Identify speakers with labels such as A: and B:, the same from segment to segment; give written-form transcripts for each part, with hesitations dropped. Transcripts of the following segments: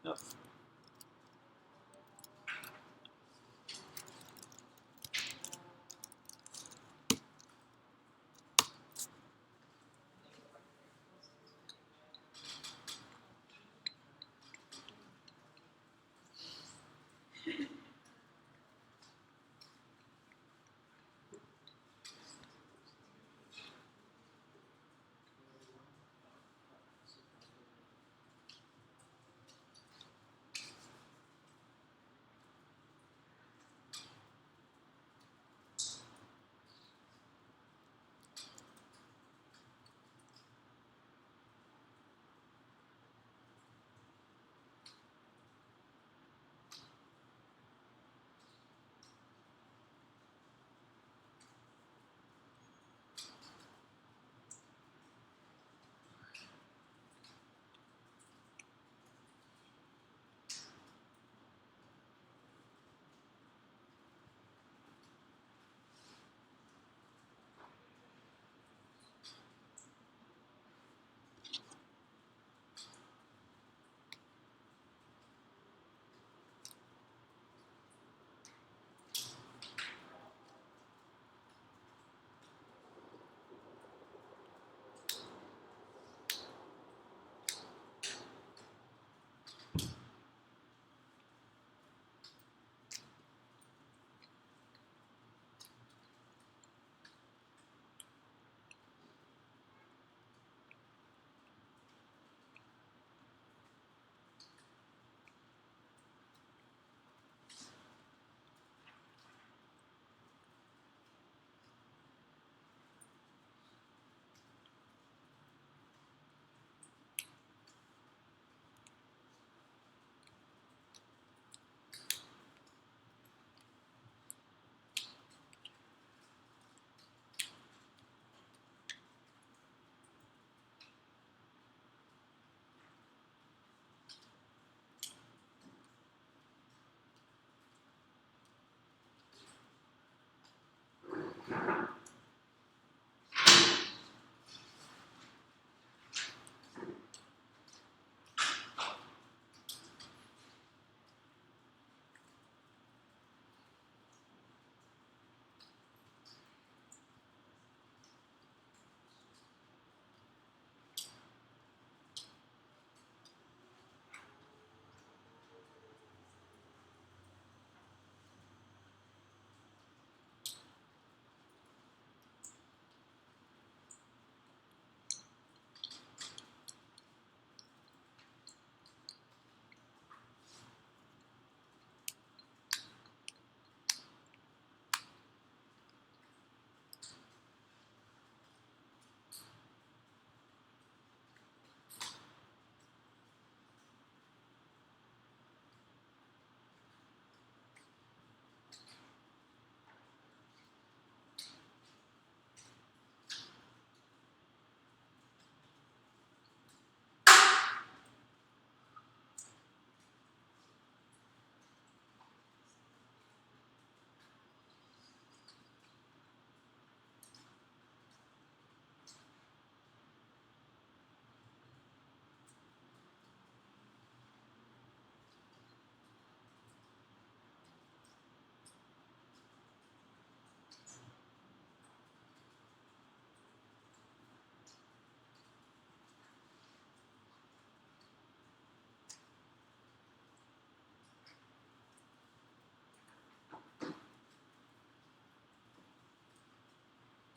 A: Yep.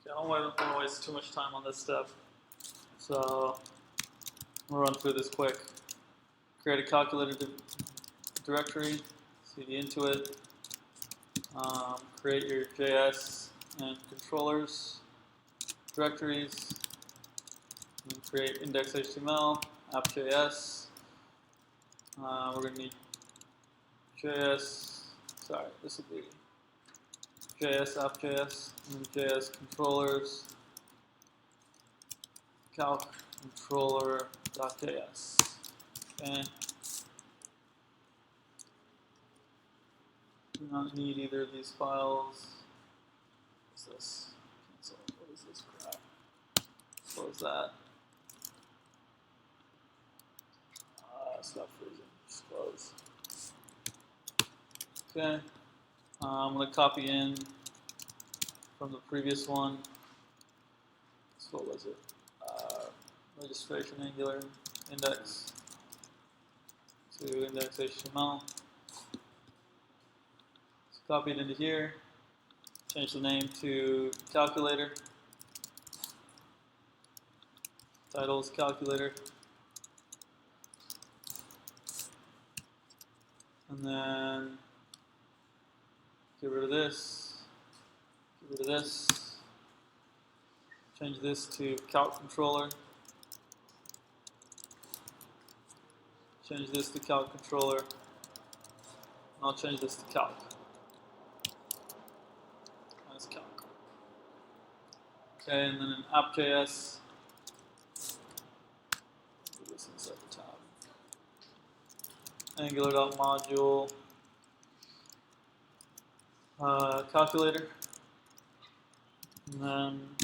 A: I don't want to waste too much time on this step, so I'm going to run through this quick. Create a calculated directory, cd into it, create your JS and controllers directories, and create index.html, app.js. We're going to need JS, sorry, this will be JS, app.js, and JS controllers, calc controller.js. Okay. Do not need either of these files. What's this? Cancel. What is this crap? Close that. Stop freezing. Close. Okay. I'm going to copy in from the previous one. So what was it? Registration Angular index to index HTML. Let's copy it into here. Change the name to calculator. Title is calculator. And then get rid of this. Get rid of this. Change this to calc controller. Change this to calc controller. And I'll change this to calc. That's calc. Okay, and then in app.js, do this inside the tab. Angular.module calculator. And then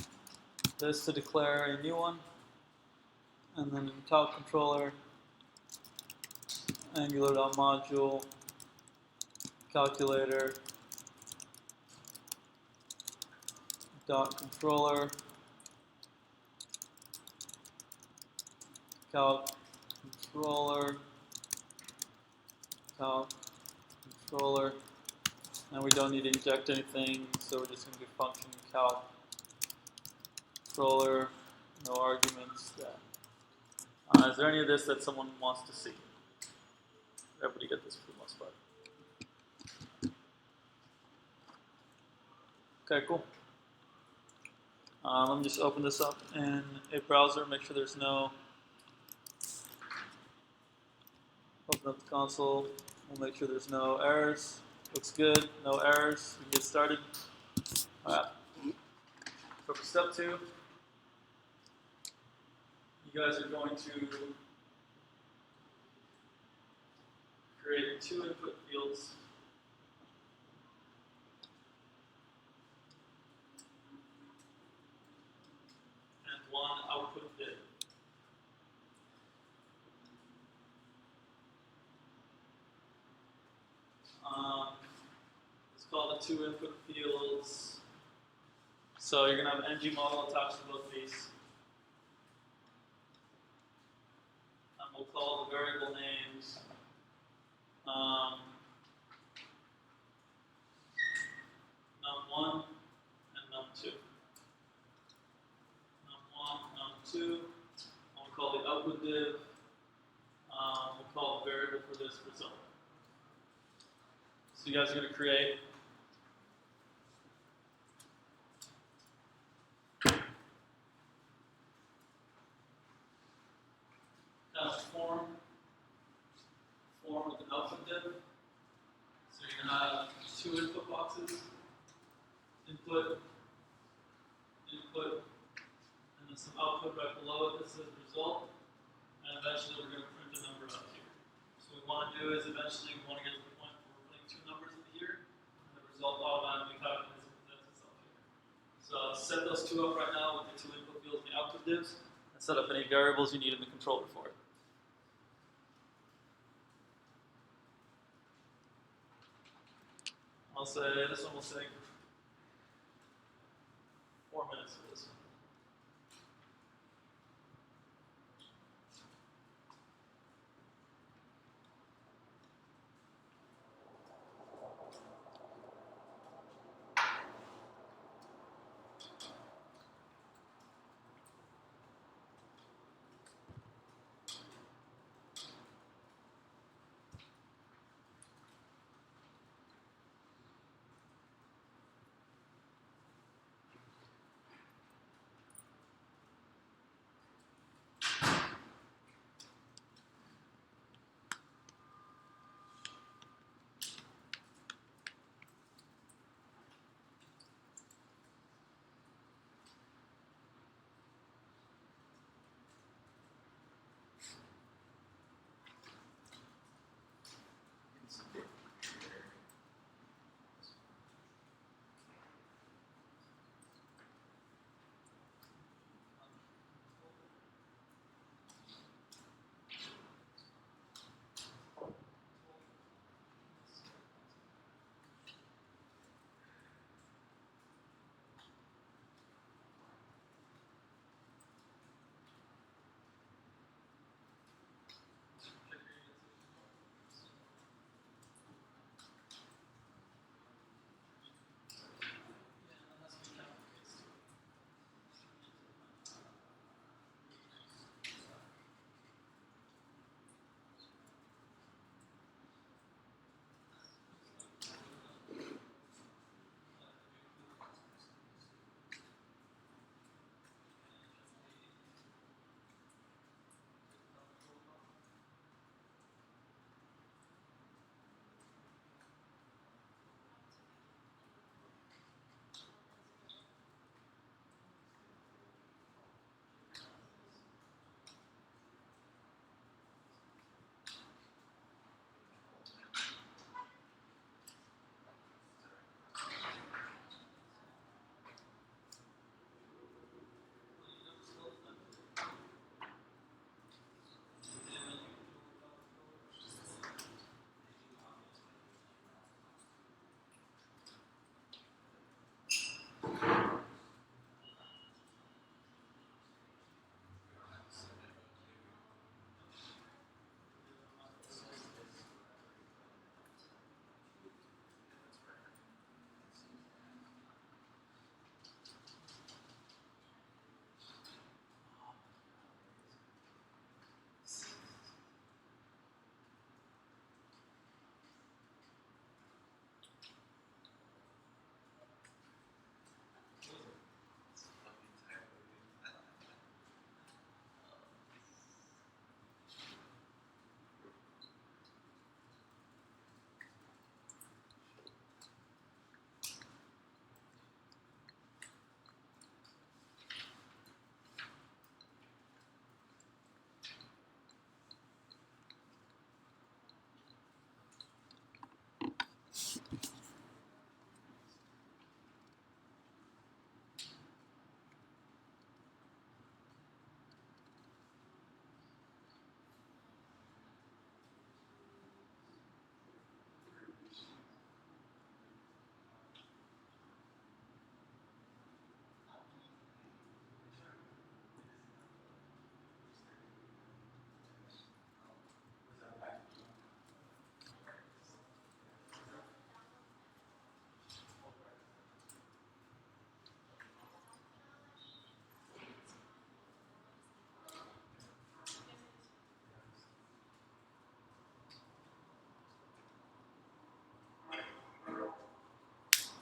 A: this to declare a new one. And then in calc controller, Angular.module calculator dot controller calc controller calc controller, and we don't need to inject anything, so we're just going to do function calc controller, no arguments. Is there any of this that someone wants to see? Everybody get this for the most part. Okay, cool. Let me just open this up in a browser, make sure there's no, open up the console, we'll make sure there's no errors. Looks good, no errors, we can get started. Alright, so for step 2, you guys are going to create 2 input fields. And 1 output div. It's called the 2 input fields. So you're going to have an ng model attached to both these. And we'll call the variable names num1 and num2. Num1, num2, and we'll call the output div, we'll call the variable for this result. So you guys are going to create form with an output div. So you're going to have 2 input boxes, input, and then some output right below it that says result, and eventually we're going to print a number out here. So what we want to do is eventually we want to get to the point where we're putting 2 numbers in here, and the result automatically calculates and presents itself here. So set those 2 up right now with the 2 input fields and the output divs, and set up any variables you need in the controller for it. I'll say, this one will take 4 minutes for this one.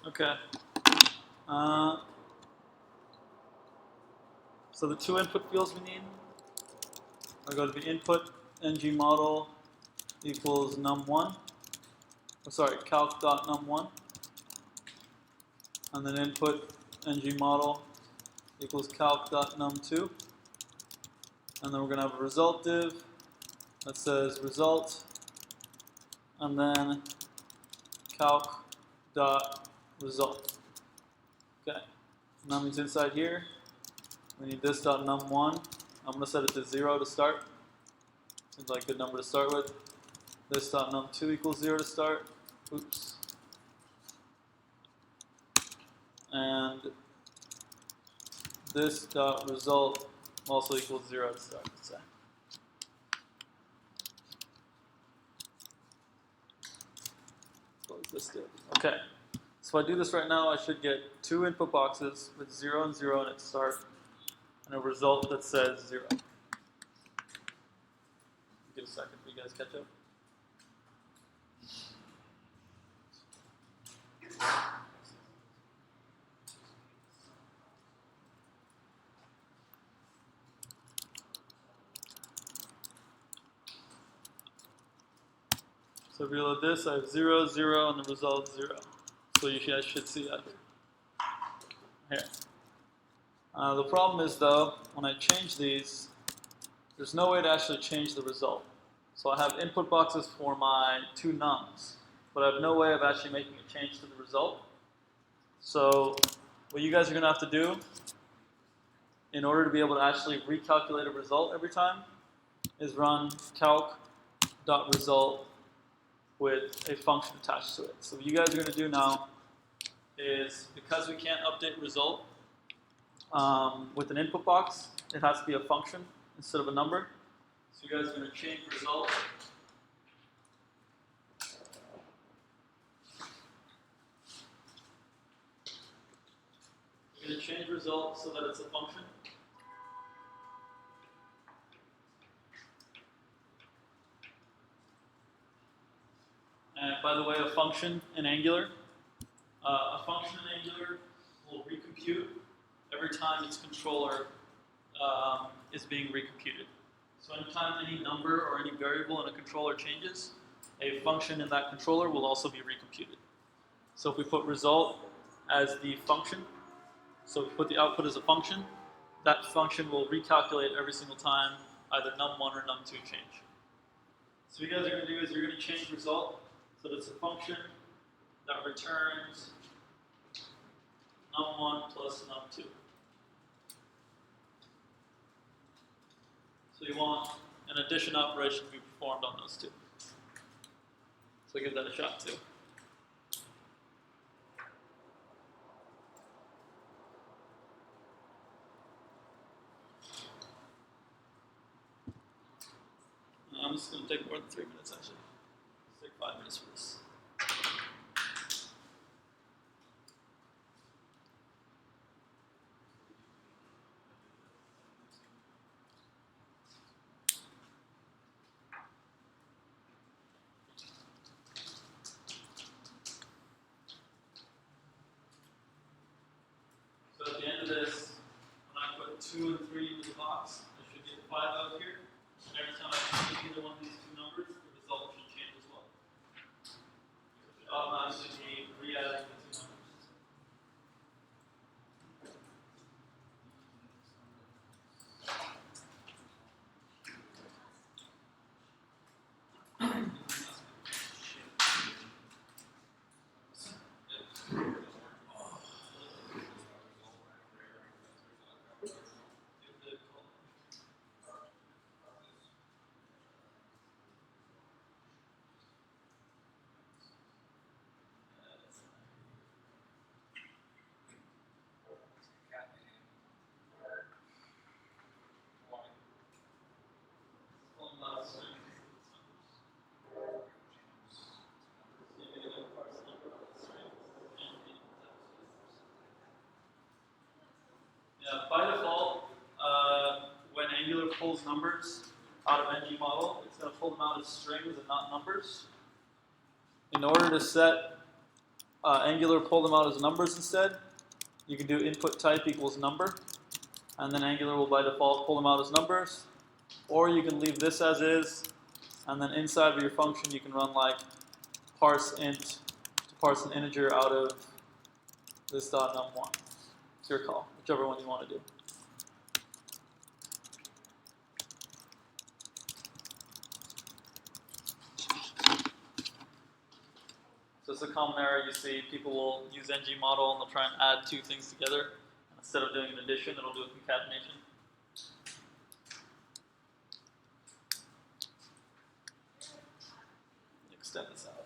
A: Okay. So the two input fields we need, I go to the input ng model equals num1. Oh, sorry, calc.num1. And then input ng model equals calc.num2. And then we're going to have a result div that says result, and then calc.result. Okay. And that means inside here, we need this.num1. I'm going to set it to 0 to start. Seems like a good number to start with. This.num2 equals 0 to start. Oops. And this.result also equals 0 to start, let's say. Close this div. Okay. So if I do this right now, I should get two input boxes with 0 and 0 in its start, and a result that says 0. Give a second for you guys to catch up. So if you load this, I have 0, 0, and the result 0. So you guys should see that here. The problem is, though, when I change these, there's no way to actually change the result. So I have input boxes for my two nums, but I have no way of actually making a change to the result. So what you guys are going to have to do, in order to be able to actually recalculate a result every time, is run calc.result with a function attached to it. So what you guys are going to do now is, because we can't update result with an input box, it has to be a function instead of a number. So you guys are going to change result. You're going to change result so that it's a function. And by the way, a function in Angular will recompute every time its controller is being recomputed. So anytime any number or any variable in a controller changes, a function in that controller will also be recomputed. So if we put result as the function, so if we put the output as a function, that function will recalculate every single time either num1 or num2 change. So what you guys are going to do is you're going to change result so that it's a function that returns num1 plus num2. So you want an addition operation to be performed on those two. So give that a shot too. I'm just going to take more than 3 minutes actually. Let's take 5 minutes for this. So at the end of this, when I put 2 and 3 into the box, I should get 5 out here. And every time I change either one of these two numbers, the result should change as well. It should automatically be re-adding the two numbers. Yeah, by default, when Angular pulls numbers out of ng model, it's going to pull them out as strings and not numbers. In order to set Angular, pull them out as numbers instead. You can do input type equals number, and then Angular will by default pull them out as numbers. Or you can leave this as is, and then inside of your function you can run like parse int to parse an integer out of this .num1. It's your call, whichever one you want to do. So it's a common error you see. People will use ng model and they'll try and add two things together. Instead of doing an addition, it'll do a concatenation. Extend this out.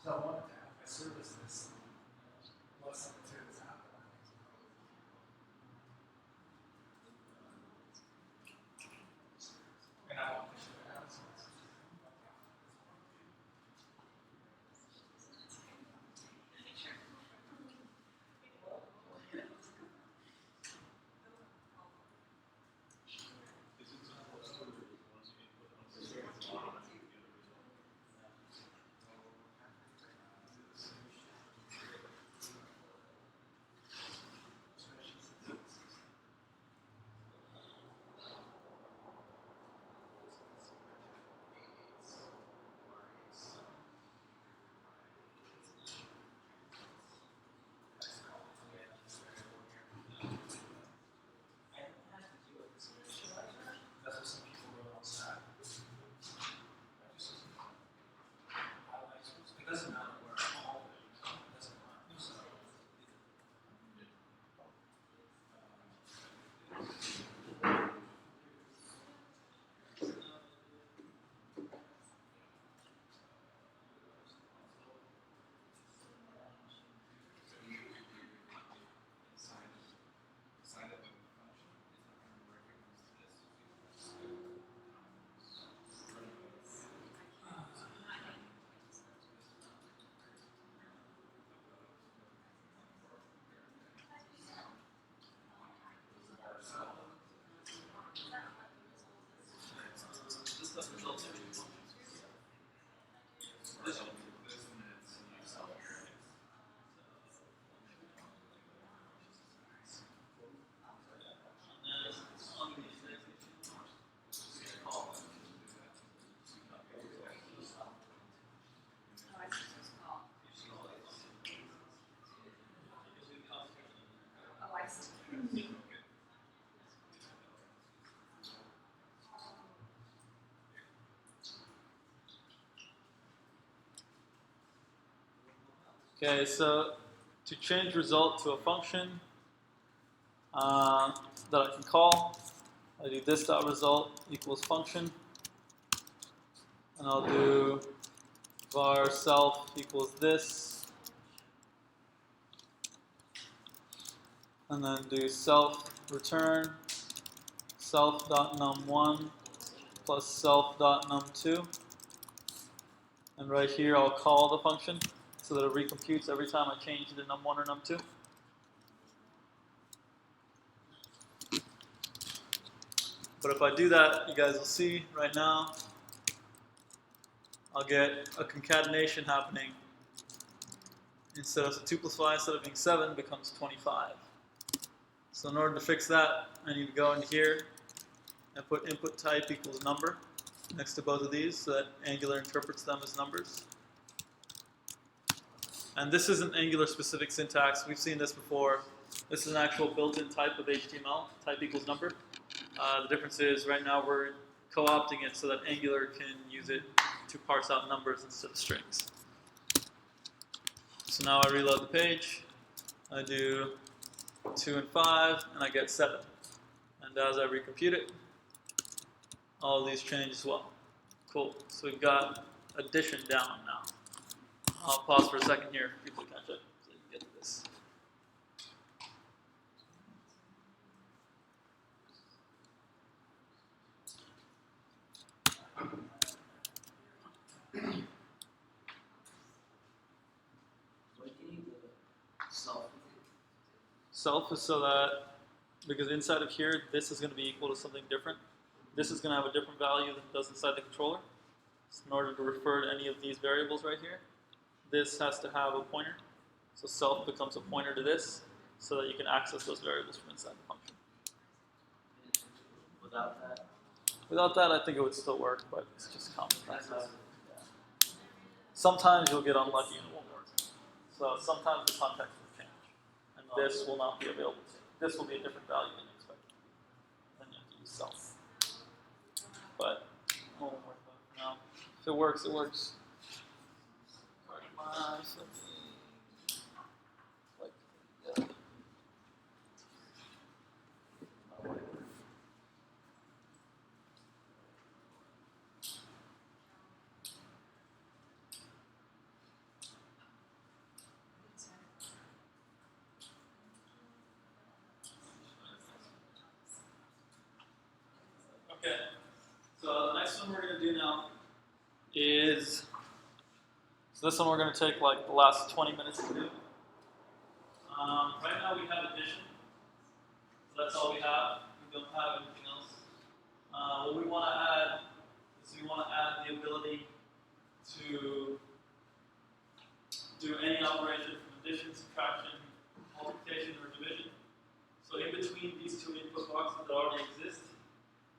B: So I wanted to have my services less than two is happening. And I want to show it out.
A: Okay, so to change result to a function that I can call, I do this dot result equals function, and I'll do var self equals this, and then do self return self dot num1 plus self dot num2, and right here I'll call the function so that it recomputes every time I change to num1 or num2. But if I do that, you guys will see right now, I'll get a concatenation happening. Instead of 2 plus 5, instead of being 7, becomes 25. So in order to fix that, I need to go in here and put input type equals number next to both of these so that Angular interprets them as numbers. And this isn't Angular specific syntax. We've seen this before. This is an actual built-in type of HTML, type equals number. The difference is right now we're co-opting it so that Angular can use it to parse out numbers instead of strings. So now I reload the page, I do 2 and 5, and I get 7. And as I recompute it, all of these change as well. Cool. So we've got addition down now. I'll pause for a second here for people to catch up so you can get to this. Self is so that, because inside of here, this is going to be equal to something different. This is going to have a different value than it does inside the controller. So in order to refer to any of these variables right here, this has to have a pointer. So self becomes a pointer to this, so that you can access those variables from inside the function. Without that, I think it would still work, but it's just common practice. Sometimes you'll get unlucky and it won't work. So sometimes the context will change. And this will not be available to you. This will be a different value than you expected. Then you have to use self. But it won't work now. If it works, it works. Okay, so the next one we're going to do now is, so this one we're going to take like the last 20 minutes to do. Right now we have addition, so that's all we have. We don't have anything else. What we want to add is we want to add the ability to do any operation from addition, subtraction, multiplication, or division. So in between these two input boxes that already exist,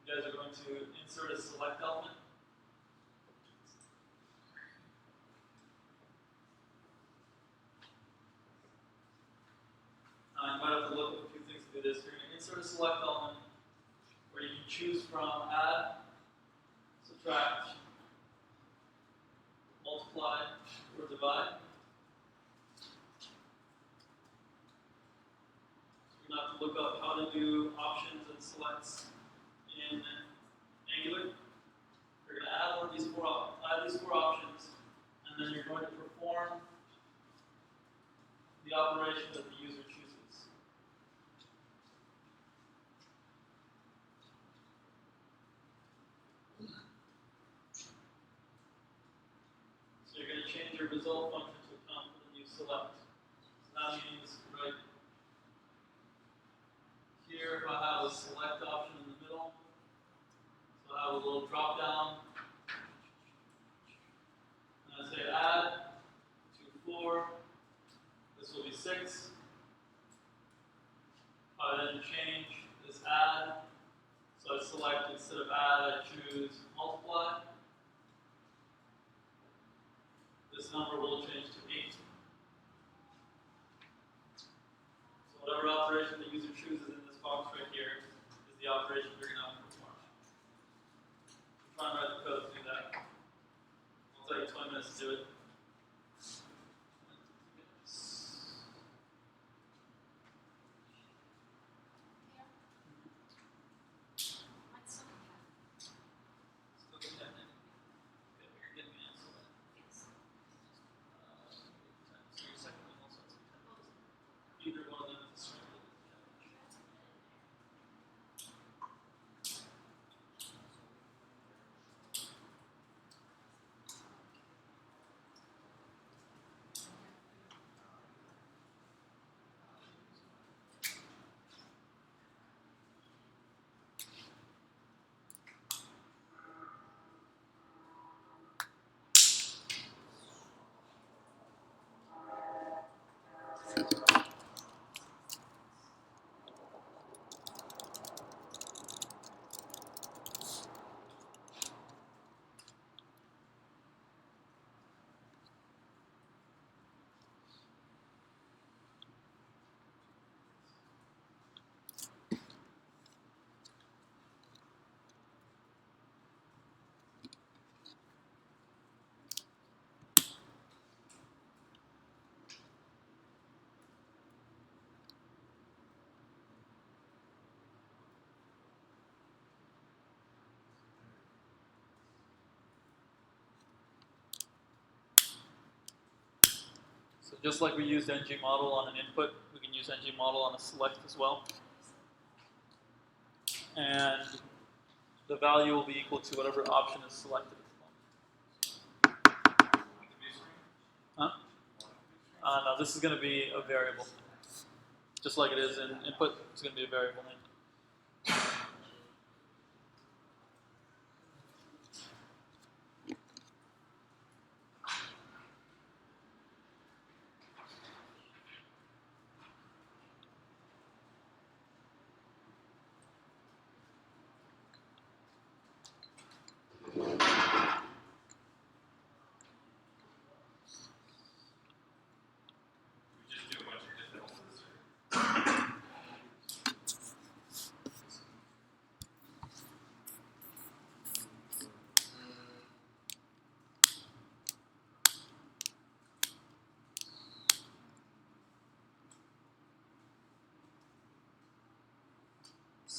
A: you guys are going to insert a select element. You might have to look up a few things to do this. You're going to insert a select element where you can choose from add, subtract, multiply, or divide. So you're going to have to look up how to do options and selects in Angular. You're going to add one of these four options, and then you're going to perform the operation that the user chooses. So you're going to change your result function to account for the new select. So that means right here, if I have a select option in the middle, so I have a little drop down, and I say add to 4. This will be 6. I then change this add, so I select instead of add, I choose multiply. This number will change Just like we used ngModel on an input, we can use ngModel on a select as well. And the value will be equal to whatever option is selected at the moment. Huh? No, this is going to be a variable. Just like it is in input, it's going to be a variable name.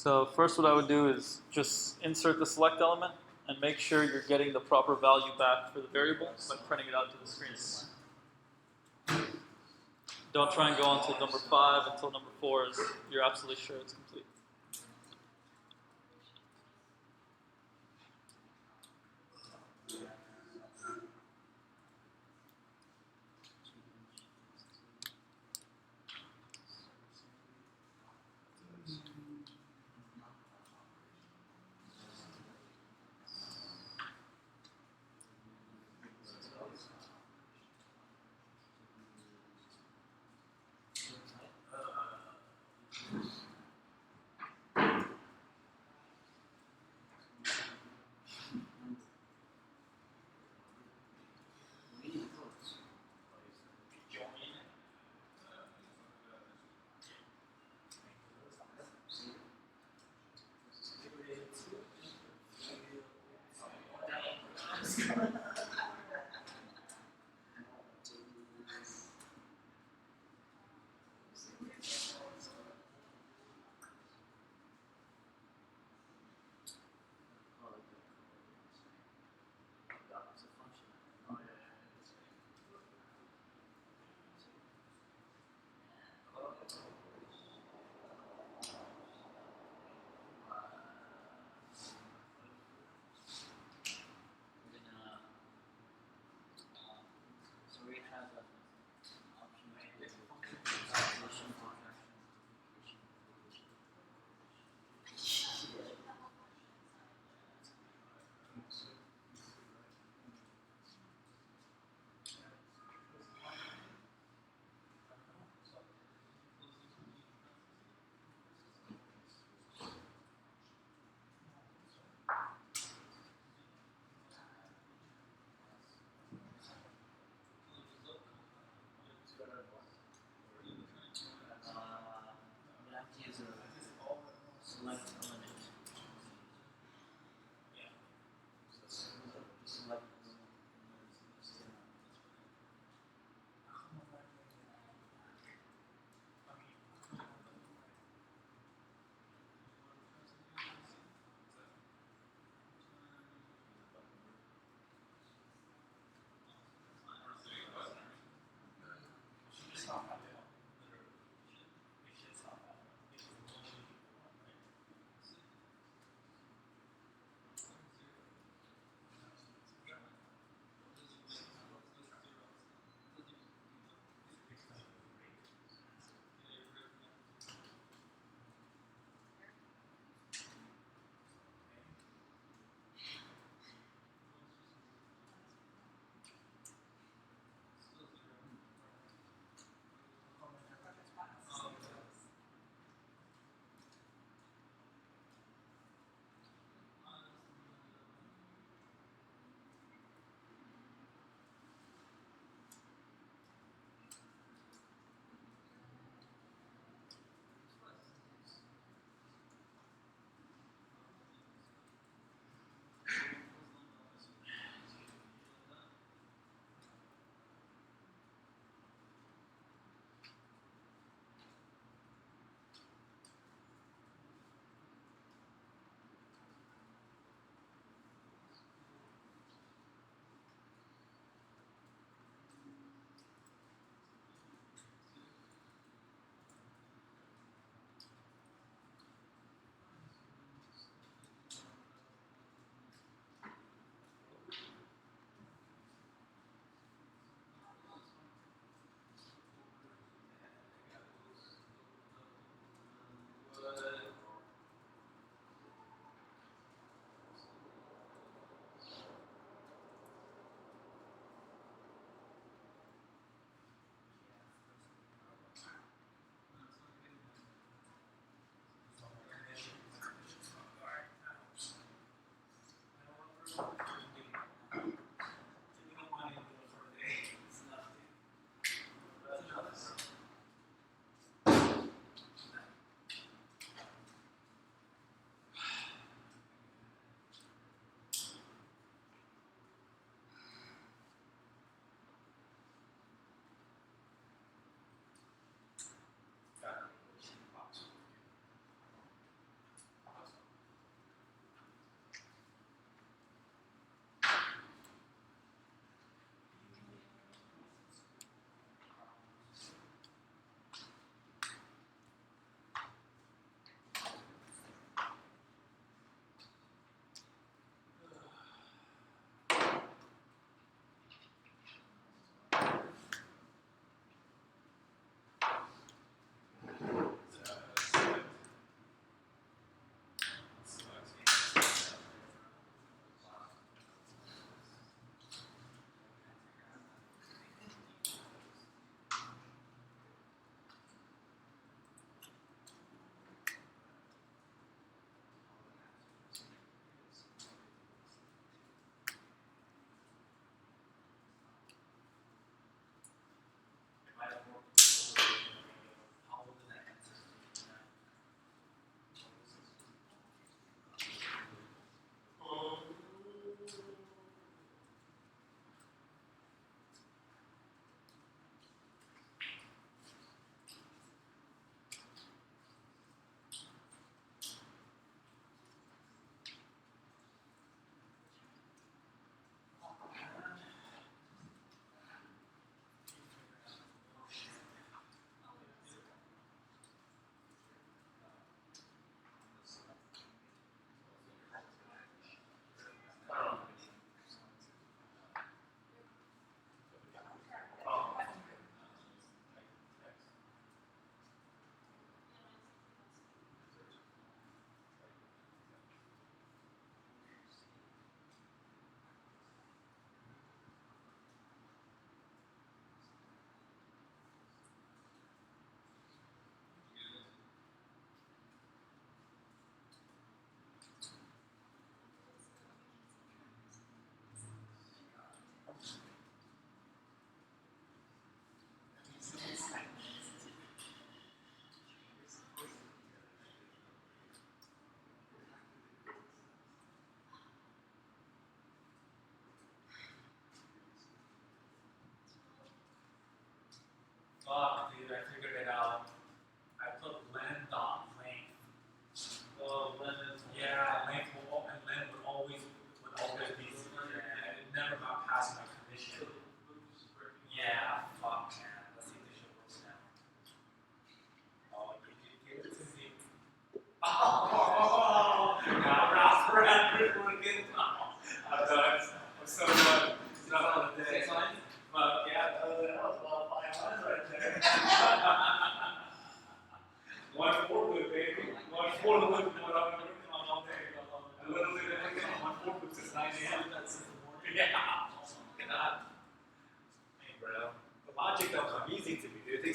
A: So first what I would do is just insert the select element and make sure you're getting the proper value back for the variable by printing it out to the screen. Don't try and go on until number 5 until number 4 is you're absolutely sure it's complete.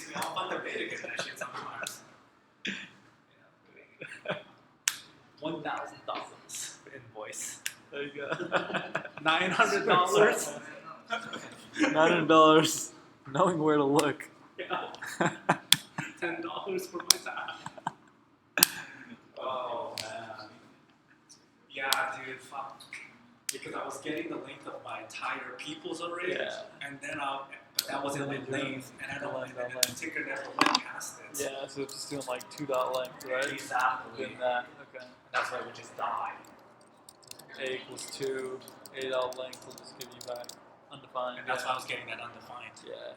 B: makes me all fun to pay to get that shit sometimes. $1,000 invoice.
A: There you go.
B: $900.
A: $900. Knowing where to look.
B: Yeah. $10 for my time. Oh man. Yeah, dude. Fuck. Because I was getting the length of my entire people's array,
A: Yeah.
B: and then but that wasn't the length, and I don't like that
A: length.
B: ticker never went past it.
A: Yeah, so it's just doing like 2 dot length, right?
B: Exactly.
A: Doing that. Okay.
B: That's why we just died.
A: A equals 2. 8 dot length will just give you back undefined.
B: And that's why I was getting that undefined.
A: Yeah.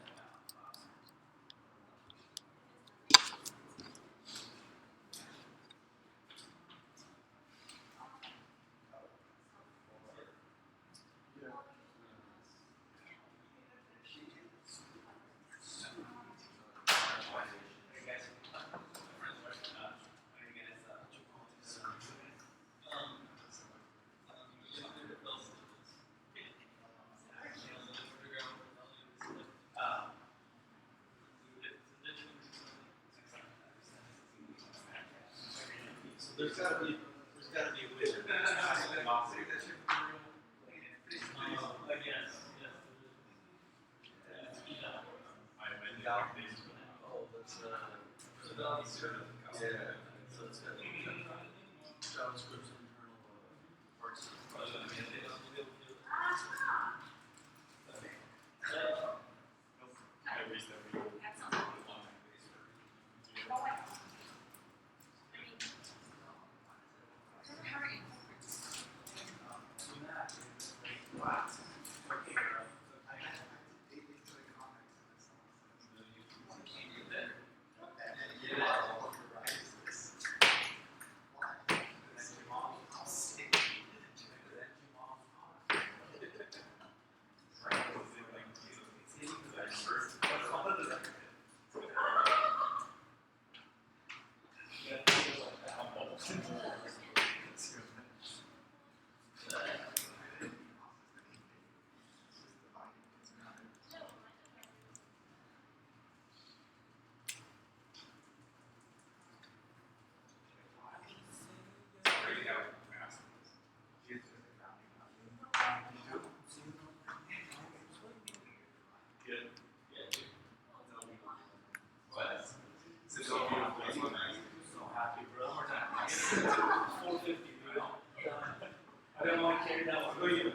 C: There's gotta be a way to JavaScript's internal parts.
B: I didn't want to carry that one. Go you.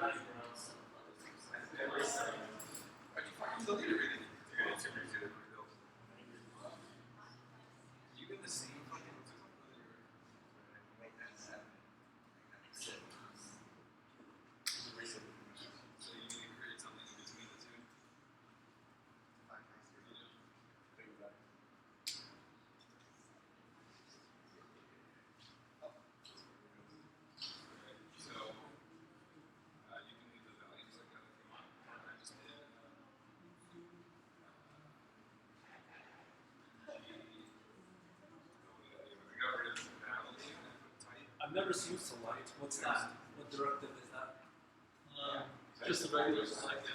B: I've never seen Select. What's that? What directive is that?
A: Just the regular select.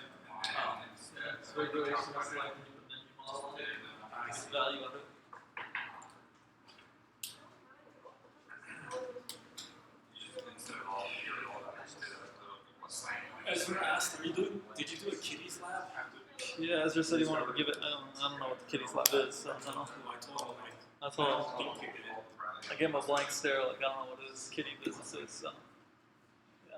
A: It's regular select and you put menu model on it. The value of it.
B: Ezra asked, did you do a kitties lab?
A: Yeah, Ezra said he wanted to give it. I don't know what the kitties lab is. So I don't know. I told him. I gave him a blank stare, like I don't know what his kitty business is. So yeah.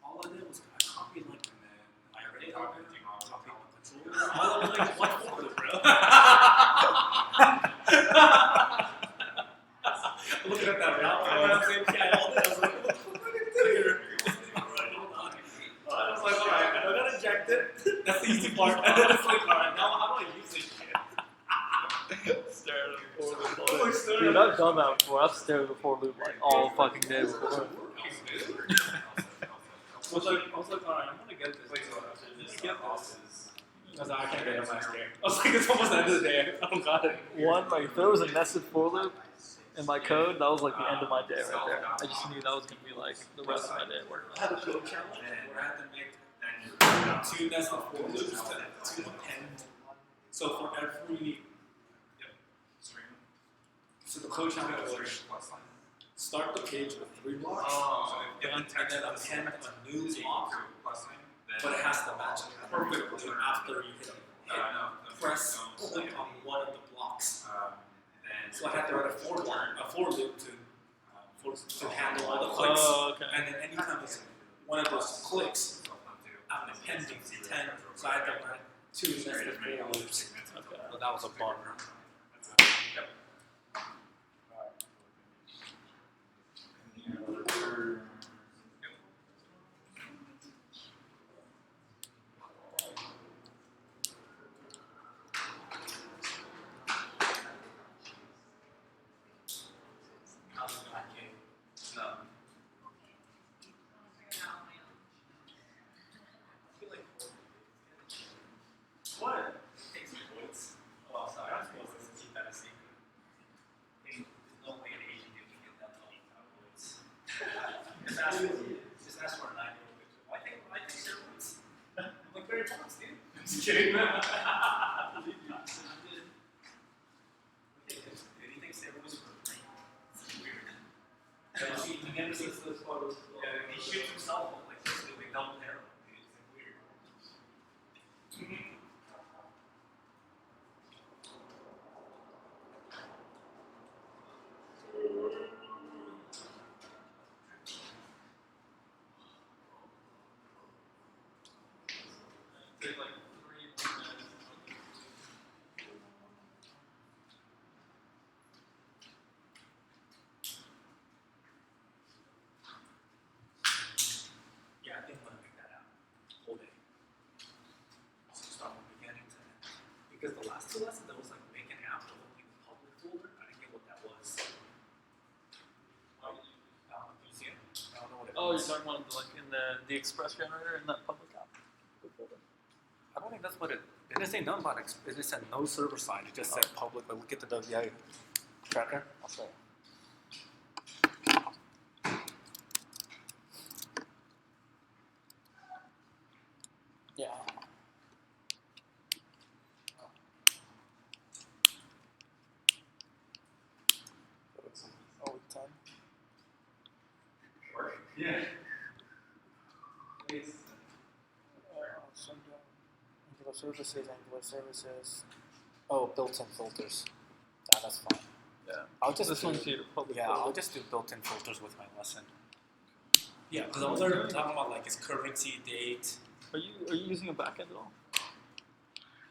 B: All I did was I copied like the IRA, copied the controller. All I was like, what folder, bro? Looking at that route, I was like, yeah, all this. I was like, what the fuck did I do here? I was like, alright, I got injected. That's the easy part. And then it's like, alright, now how do I use this shit?
A: Stare at a for loop. Dude, I've done that before. I've stared at a for loop like all fucking day before.
B: I was like, alright, I'm gonna get this. Wait, so just get this. I was like, I can't get it, I'm scared. I was like, it's almost the end of the day. I don't got it.
A: One, like if there was a nested for loop, in my code, that was like the end of my day right there. I just knew that was gonna be like the rest of my day at work.
B: I had a code challenge where I had to make two nested for loops to append. So for every, so the code challenge was start the page with 3 blocks, and then append a new block, but it has to match perfectly after you hit press click on one of the blocks. So I had to write a for loop to handle all the clicks.
A: Oh, okay.
B: And then anytime it's one of those clicks, I'm appending 10. So I had to write 2 nested for loops.
A: Okay.
B: So that was a bummer.
C: What? Takes points. Oh, sorry. I'm supposed to keep that a secret. There's no way an Asian dude can get that many points. Just ask for a 9-year-old picture. I think steroids. I'm like, very points, dude. I'm just kidding, man. Anything steroids for free? It's weird. You never see those photos. Yeah, he shoots himself like this, doing double heroin. It's like weird.
A: Take like 3 minutes.
B: Yeah, I think I'm gonna make that out. Whole day. So start from beginning to end. Because the last 2 lessons, there was like make an app to open the public folder. I didn't get what that was. Do you see it? I don't know what it
A: Oh, you're
B: is.
A: talking about like in the express generator in that public app.
B: I don't think that's what it. It didn't say nothing about it. It just said no server side. It just said public. But look at the WI tracker. I'll show you. Yeah. Oh, 10.
C: Yeah.
B: Angular services. Oh, built-in filters. Yeah, that's fine.
A: Yeah.
B: I'll just
A: This
B: do,
A: one's your public
B: yeah,
A: folder.
B: I'll just do built-in filters with my lesson. Yeah, because I was already talking about like its currency, date.
A: Are you using a backend at all?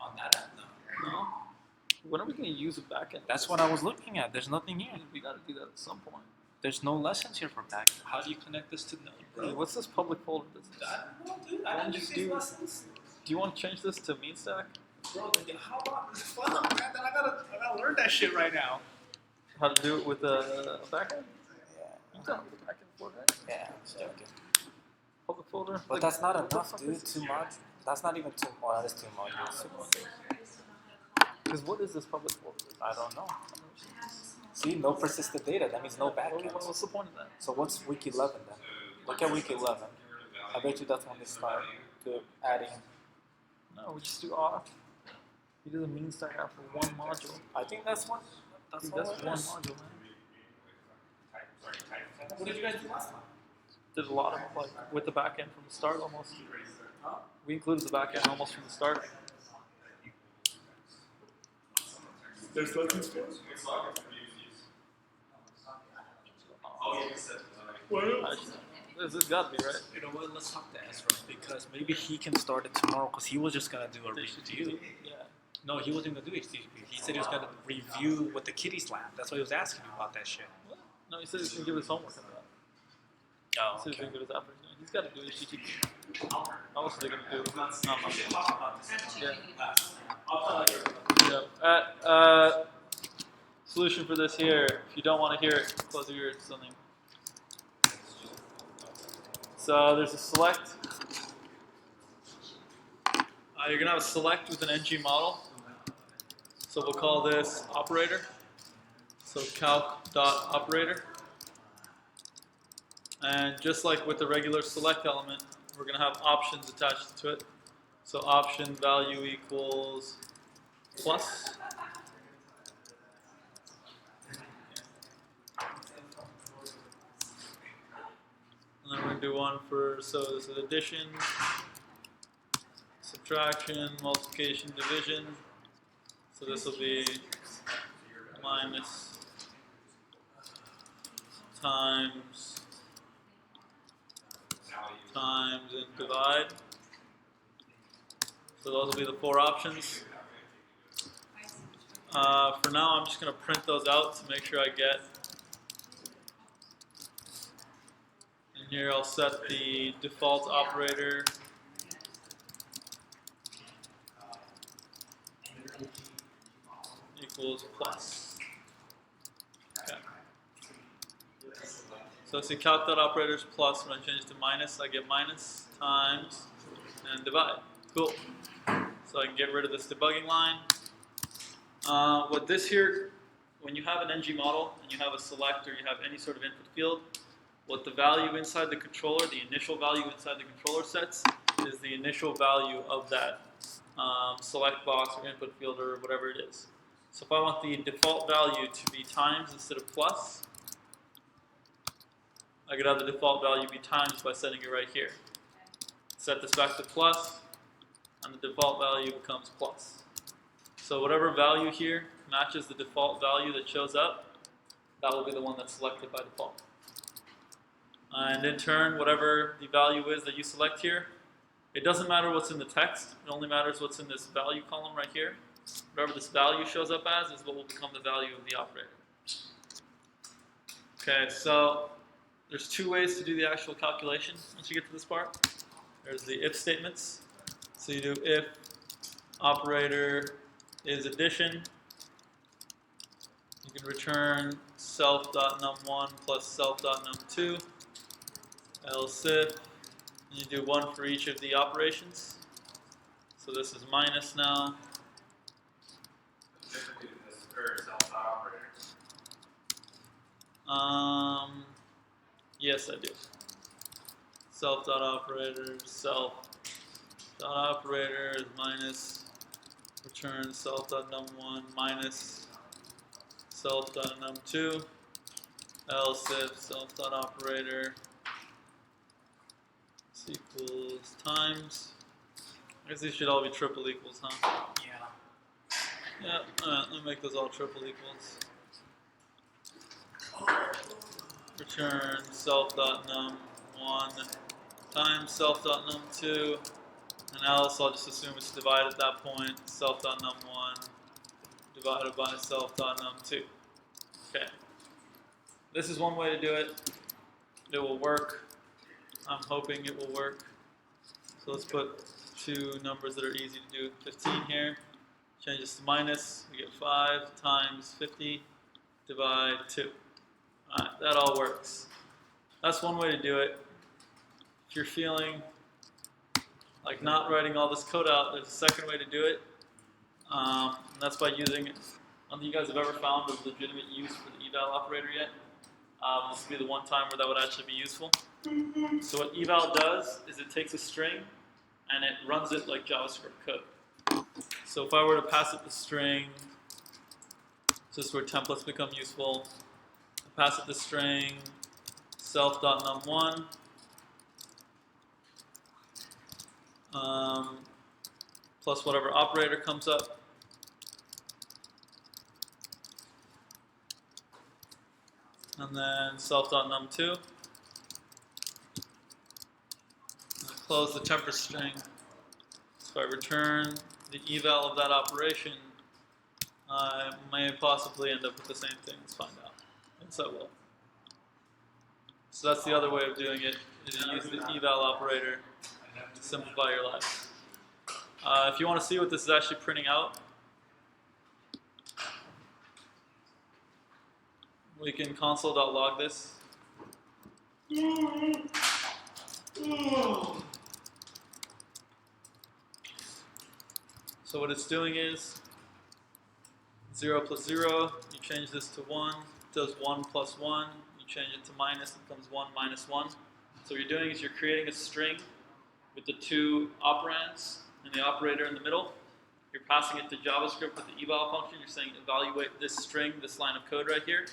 B: On that app, no.
A: No. When are we going to use a backend?
B: That's what I was looking at. There's nothing here.
A: We got to do that at some point.
B: There's no lessons here for back. How do you connect this to Node, bro?
A: Hey, what's this public folder business?
B: I don't know, dude.
A: Why
B: I
A: don't
B: don't
A: you
B: use
A: just
B: these
A: do-
B: lessons.
A: Do you want to change this to mean stack?
B: Bro, then how about this fun, man? Then I gotta learn that shit right now.
A: How to do it with a backend?
B: Yeah.
A: You've done it with a backend before, right?
B: Yeah, I'm just joking.
A: Public folder?
B: But
A: Like,
B: that's not
A: what the
B: enough,
A: fuck
B: dude.
A: is-
B: Too much. That's not even too. Well, that is too much.
A: Because what is this public folder?
B: I don't know. See, no persistent data. That means no backend.
A: What's the point of that?
B: So what's week 11 then? Look at week 11. I bet you that's when they start adding.
A: No, we just do auth. He does a mean stack app for one module.
B: I think that's one. That's
A: Dude,
B: one.
A: that's one module, man.
B: What did you guys do last time?
A: Did a lot of like with the backend from the start almost. We included the backend almost from the start.
B: There's lessons for us?
A: This has got to be right.
B: You know what? Let's talk to Ezra because maybe he can start it tomorrow because he was just gonna do a review.
A: Yeah.
B: No, he wasn't gonna do HTTP. He said he was gonna review with the kiddies lab. That's why he was asking me about that shit.
A: What? No, he said he's gonna give us homework on that.
B: Oh,
A: He said he's
B: okay.
A: gonna give us after. He's got to do HTTP. How else is he gonna do? Yeah. Solution for this here. If you don't want to hear it, close your ears. Something. So there's a select. You're gonna have a select with an ng model. So we'll call this operator. So calc.operator. And just like with the regular select element, we're going to have options attached to it. So option value equals plus. And then we're going to do one for, so this is addition, subtraction, multiplication, division. So this will be minus times and divide. So those will be the 4 options. For now, I'm just going to print those out to make sure I get. And here I'll set the default operator equals plus. Okay. So see calc.operator is plus. When I change to minus, I get minus times and divide. Cool. So I can get rid of this debugging line. With this here, when you have an NG model and you have a select or you have any sort of input field, what the value inside the controller, the initial value inside the controller sets, is the initial value of that select box or input field or whatever it is. So if I want the default value to be times instead of plus, I could have the default value be times by setting it right here. Set this back to plus, and the default value becomes plus. So whatever value here matches the default value that shows up, that will be the one that's selected by default. And in turn, whatever the value is that you select here, it doesn't matter what's in the text, it only matters what's in this value column right here. Whatever this value shows up as is what will become the value of the operator. Okay, so there's 2 ways to do the actual calculation once you get to this part. There's the if statements. So you do if operator is addition. You can return self.num1 plus self.num2. Else if, and you do 1 for each of the operations. So this is minus now. Yes, I do. Self.operator, self.operator is minus return self.num1 minus self.num2. Else if self.operator equals times. I guess these should all be triple equals, huh?
C: Yeah.
A: Yeah, alright, let me make those all triple equals. Return self.num1 times self.num2, and else I'll just assume it's divided at that point, self.num1 divided by self.num2. Okay. This is one way to do it. It will work. I'm hoping it will work. So let's put 2 numbers that are easy to do. 15 here. Change this to minus. We get 5 times 50 divide 2. Alright, that all works. That's one way to do it. If you're feeling like not writing all this code out, there's a second way to do it. And that's by using it. I don't think you guys have ever found a legitimate use for the eval operator yet. This would be the one time where that would actually be useful. So what eval does is it takes a string and it runs it like JavaScript code. So if I were to pass it the string, this is where templates become useful. I pass it the string self.num1 plus whatever operator comes up. And then self.num2. Close the temper string. So I return the eval of that operation. I may possibly end up with the same thing. Let's find out. Yes, I will. So that's the other way of doing it, is you use the eval operator to simplify your life. If you want to see what this is actually printing out, we can console.log this. So what it's doing is 0 plus 0, you change this to 1, it does 1 plus 1, you change it to minus, it becomes 1 minus 1. So what you're doing is you're creating a string with the two operands and the operator in the middle. You're passing it to JavaScript with the eval function. You're saying evaluate this string, this line of code right here.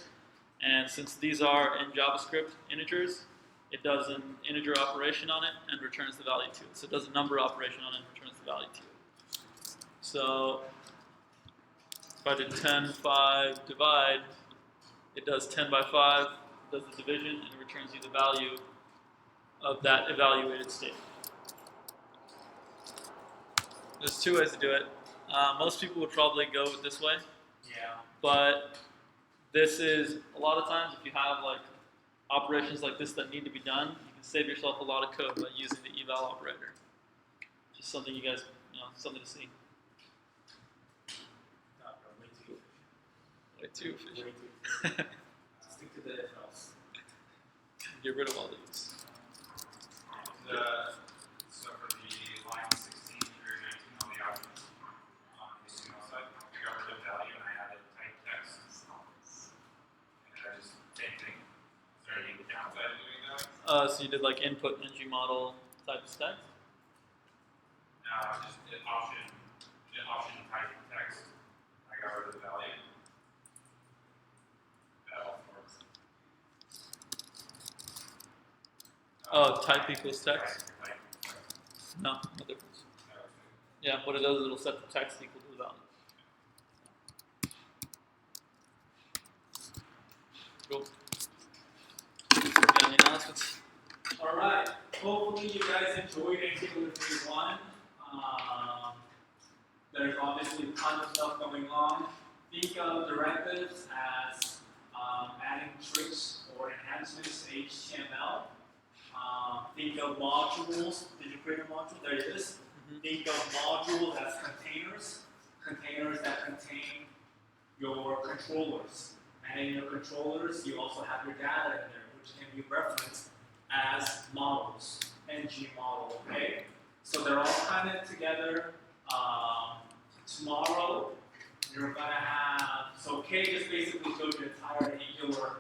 A: And since these are in JavaScript integers, it does an integer operation on it and returns the value to it. So it does a number operation on it and returns the value to it. So if I did 10, 5, divide, it does 10 by 5, does the division, and it returns you the value of that evaluated state. There's two ways to do it. Most people would probably go with this way,
C: Yeah.
A: but this is, a lot of times if you have like operations like this that need to be done, you can save yourself a lot of code by using the eval operator. Just something you guys, something to see.
C: Not way too
A: Way too
C: efficient.
A: efficient.
C: Way too. Stick to the if else.
A: Get rid of all these.
D: So for the line 16 through 19 on the options on the HTML side, I got rid of value and I added type text. And I just same thing. Is there any downside to doing that?
A: So you did like input ng model type of text.
D: Just the option type text. I got rid of the value. That all works.
A: Oh, type equals text?
D: Type.
A: No, no difference. Yeah, what it does is it'll set the text equal to the value. Cool. Got any announcements?
C: Alright, hopefully you guys enjoyed Angular 3.1. There's obviously a ton of stuff going on. Think of directives as adding tricks or enhancements to HTML. Think of modules. Did you create a module? There it is. Think of modules as containers that contain your controllers. And in your controllers, you also have your data in there, which can be referenced as models, ng model, okay? So they're all kind of together. Tomorrow, you're gonna have, so K just basically showed you the entire Angular